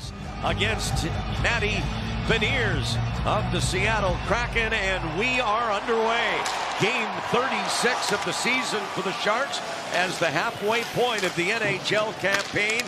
series against Matty Beniers of the Seattle Kraken, and we are underway. Game 36 of the season for the Sharks, as the halfway point of the NHL campaign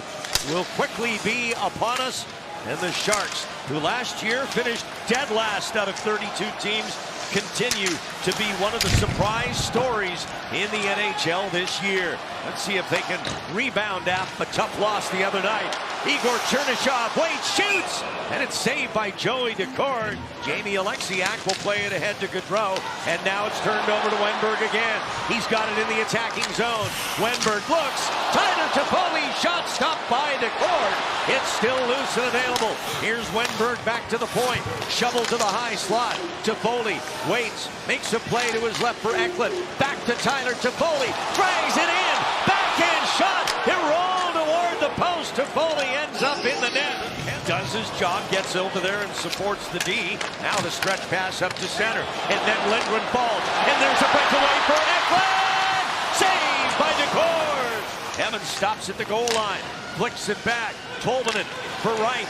will quickly be upon us. And the Sharks, who last year finished dead last out of 32 teams, continue to be one of the surprise stories in the NHL this year. Let's see if they can rebound after a tough loss the other night. Igor Chernyshov waits, shoots, and it's saved by Joey Daccord. Jamie Alexiak will play it ahead to Gaudreau, and now it's turned over to Wennberg again. He's got it in the attacking zone. Wennberg looks, Tyler Toffoli, shot stopped by Daccord. It's still loose and available. Here's Wennberg back to the point, shovel to the high slot. Toffoli waits, makes a play to his left for Eklund. Back to Tyler Toffoli, drags it in, backhand shot, it rolled toward the post. Toffoli ends up in the net. Does his job, gets over there and supports the D. Now the stretch pass up to center, and then Lindgren falls, and there's a breakaway for Eklund! Saved by Daccord! Evans stops at the goal line, flicks it back. Tolvanen for Wright.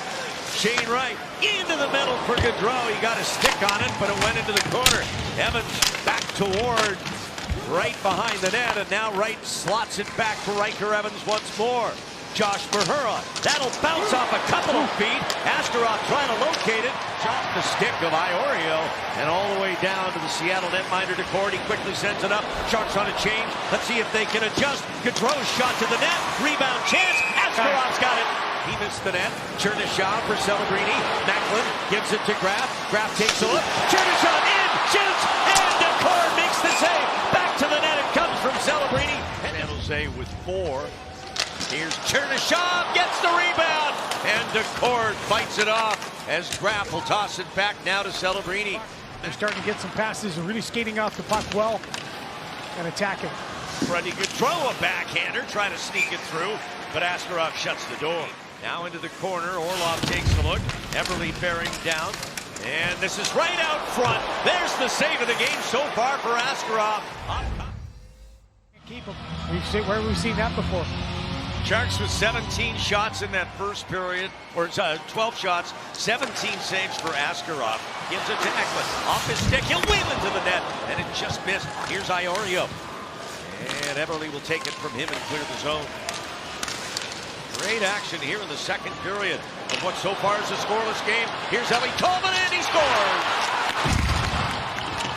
Shane Wright into the middle for Gaudreau. He got a stick on it, but it went into the corner. Evans back toward Wright behind the net, and now Wright slots it back for Riker Evans once more. Josh Berhura, that'll bounce off a couple of feet. Askarov trying to locate it. Off the stick of Iorio, and all the way down to the Seattle netminder Daccord. He quickly sends it up. Sharks on a change. Let's see if they can adjust. Gaudreau's shot to the net. Rebound chance. Askarov's got it. He missed the net. Chernyshov for Celebrini. Macklin gives it to Graf. Graf takes a look. Chernyshov in, shoots, and Daccord makes the save. Back to the net. It comes from Celebrini. And San Jose with 4. Here's Chernyshov, gets the rebound, and Daccord fights it off as Graf will toss it back now to Celebrini. They're starting to get some passes and really skating off the puck well and attacking. Freddie Gaudreau, a backhander, trying to sneak it through, but Askarov shuts the door. Now into the corner, Orlov takes a look, Eberle bearing down, and this is right out front. There's the save of the game so far for Askarov. Keep him. Where have we seen that before? Sharks with 17 shots in that first period, or 12 shots, 17 saves for Askarov. Gives it to Eklund. Off his stick, he'll wheel into the net, and it just missed. Here's Iorio. And Eberle will take it from him and clear the zone. Great action here in the second period of what so far is a scoreless game. Here's Eeli Tolvanen, he scores!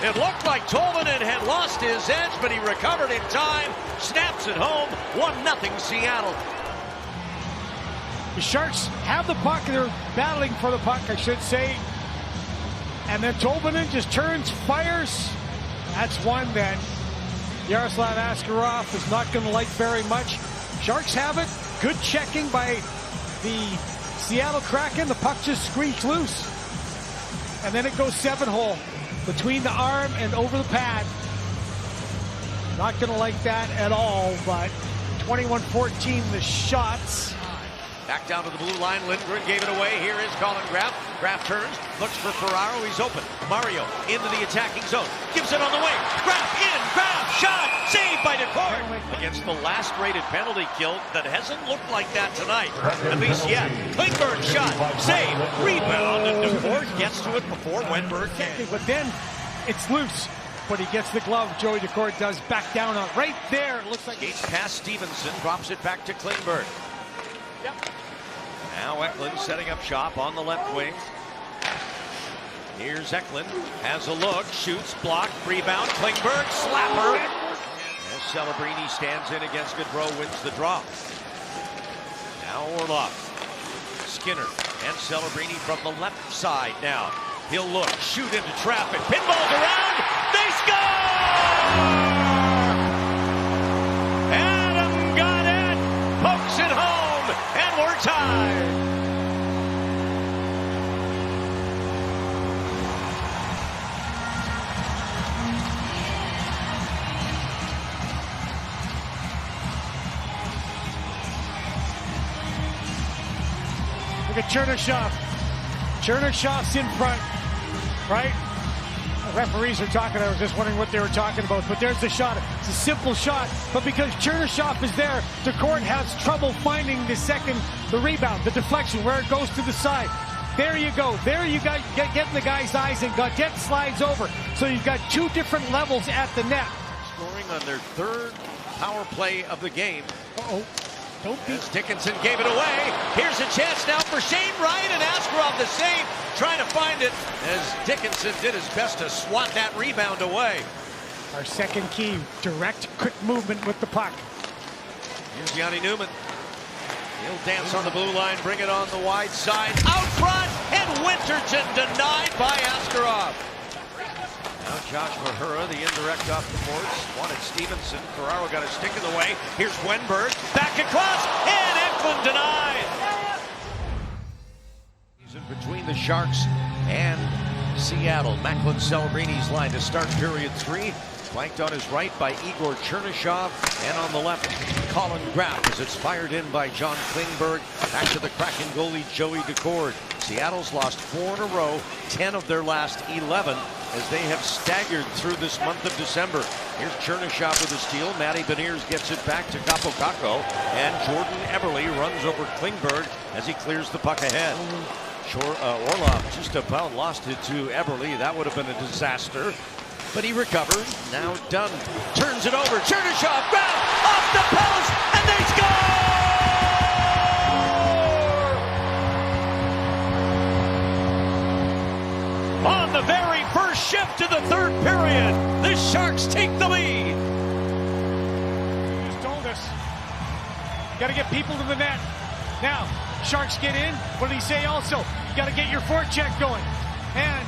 It looked like Tolvanen had lost his edge, but he recovered in time, snaps it home, 1-0 Seattle. The Sharks have the puck, they're battling for the puck, I should say. And then Tolvanen just turns, fires. That's one that Yaroslav Askarov is not going to like very much. Sharks have it, good checking by the Seattle Kraken. The puck just squeaks loose. And then it goes 7-hole. Between the arm and over the pad. Not going to like that at all, but 21-14 the shots. Back down to the blue line, Lindgren gave it away. Here is Colin Graf. Graf turns, looks for Ferraro, he's open. Mario into the attacking zone, gives it on the wing. Graf in, Graf, shot, saved by Daccord. Against the last rated penalty kill that hasn't looked like that tonight, at least yet. Klingberg shot, save, rebound, and Daccord gets to it before Wennberg can. But then it's loose, but he gets the glove. Joey Daccord does back down on right there. It looks like skates past Stephenson, drops it back to Klingberg. Yep. Now Eklund setting up shop on the left wing. Here's Eklund, has a look, shoots, blocked, rebound, Klingberg, slapper. As Celebrini stands in against Gaudreau, wins the draw. Now Orlov, Skinner, and Celebrini from the left side now. He'll look, shoot into traffic, pinballs around, they score! Adam got it, pokes it home, and we're tied. Look at Chernyshov. Chernyshov's in front, right? referees are talking. I was just wondering what they were talking about. But there's the shot. It's a simple shot. But because Chernyshov is there, Daccord has trouble finding the rebound, the deflection, where it goes to the side. There you go. There you got getting the guy's eyes, and Gaudette slides over. So you've got two different levels at the net. Scoring on their third power play of the game. Uh-oh. Don't be. As Dickinson gave it away. Here's a chance now for Shane Wright, and Askarov the save, trying to find it as Dickinson did his best to swat that rebound away. Our second key, direct, quick movement with the puck. Here's Yanni Newman. He'll dance on the blue line, bring it on the wide side, out front, and Winterton denied by Askarov. Now Josh Mahura, the indirect off the boards, wanted Stephenson. Ferraro got a stick in the way. Here's Wenberg, back across, and Eklund denied. Between the Sharks and Seattle. Macklin Cellebrini's line to start period 3. Flanked on his right by Igor Chernyshov, and on the left, Colin Graff as it's fired in by John Klingberg. Back to the Kraken goalie, Joey Daccord. Seattle's lost 4 in a row, 10 of their last 11, as they have staggered through this month of December. Here's Chernyshov with a steal. Matty Beniers gets it back to Kako, and Jordan Eberle runs over Klingberg as he clears the puck ahead. Orlov just about lost it to Eberle. That would have been a disaster. But he recovered. Now Dunn turns it over. Chernyshov grab off the post, and they score! On the very first shift of the third period, the Sharks take the lead. You just told us. Got to get people to the net. Now, Sharks get in. What did he say also? You got to get your forecheck going. And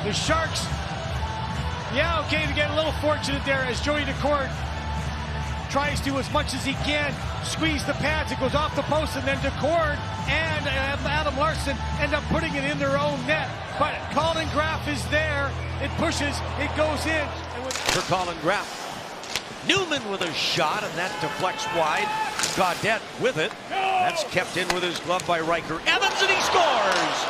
the Sharks, yeah, okay, they get a little fortunate there as Joey Daccord tries to, as much as he can, squeeze the pads. It goes off the post, and then Daccord and Adam Larsson end up putting it in their own net. But Colin Graff is there. It pushes, it goes in. For Colin Graff. Newman with a shot, and that deflects wide. Gaudette with it. That's kept in with his glove by Riker Evans, and he scores!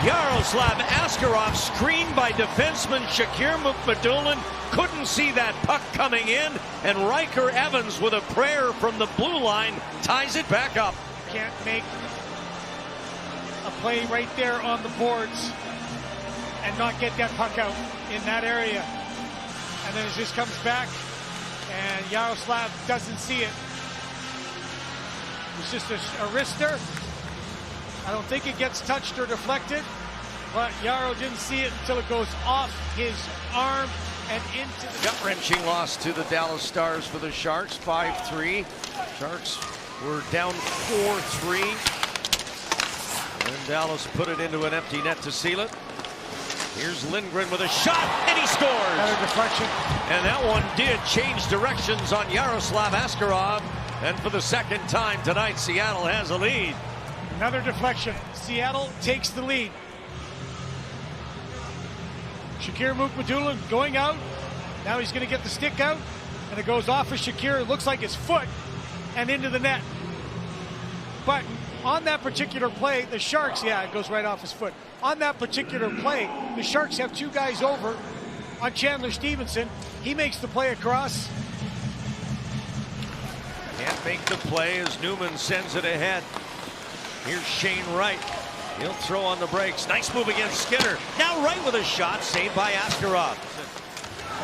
Yaroslav Askarov, screened by defenseman Shakir Mukhamadullin, couldn't see that puck coming in, and Riker Evans with a prayer from the blue line ties it back up. Can't make a play right there on the boards and not get that puck out in that area. And then it just comes back, and Yaroslav doesn't see it. It's just a wrister. I don't think it gets touched or deflected, but Yarrow didn't see it until it goes off his arm and into the gut-wrenching loss to the Dallas Stars for the Sharks, 5-3. Sharks were down 4-3. And Dallas put it into an empty net to seal it. Here's Lindgren with a shot, and he scores. Another deflection. And that one did change directions on Yaroslav Askarov. And for the second time tonight, Seattle has a lead. Another deflection. Seattle takes the lead. Shakir Mukhamadullin going out. Now he's going to get the stick out, and it goes off of Shakir. It looks like his foot, and into the net. But on that particular play, the Sharks, yeah, it goes right off his foot. On that particular play, the Sharks have two guys over on Chandler Stephenson. He makes the play across. Can't make the play as Newman sends it ahead. Here's Shane Wright. He'll throw on the brakes. Nice move against Skinner. Now Wright with a shot, saved by Askarov.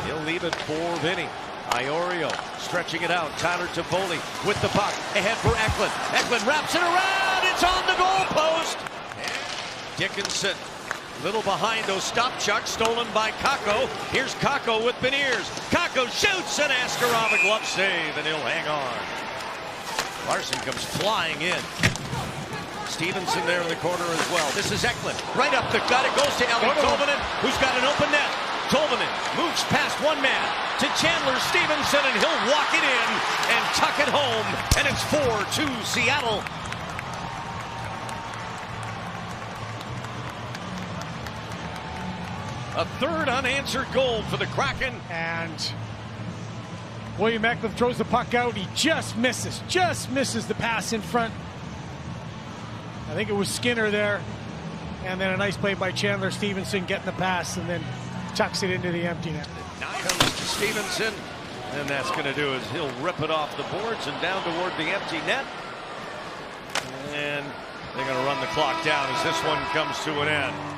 He'll leave it for Vinny. Iorio stretching it out. Tyler Toffoli with the puck. Ahead for Eklund. Eklund wraps it around. It's on the goalpost. Dickinson. Little behind Ostapchuk, stolen by Kako. Here's Kako with Beniers. Kako shoots, and Askarov a glove save, and he'll hang on. Larsson comes flying in. Stephenson there in the corner as well. This is Eklund. Right up the gut. It goes to Eeli Tolvanen, who's got an open net. Tolvanen moves past one man to Chandler Stephenson, and he'll walk it in and tuck it home. And it's 4-2 Seattle. A third unanswered goal for the Kraken. And William Eklund throws the puck out. He just misses the pass in front. I think it was Skinner there. And then a nice play by Chandler Stephenson getting the pass, and then tucks it into the empty net. Now comes Stephenson, and that's going to do is he'll rip it off the boards and down toward the empty net. And they're going to run the clock down as this one comes to an end.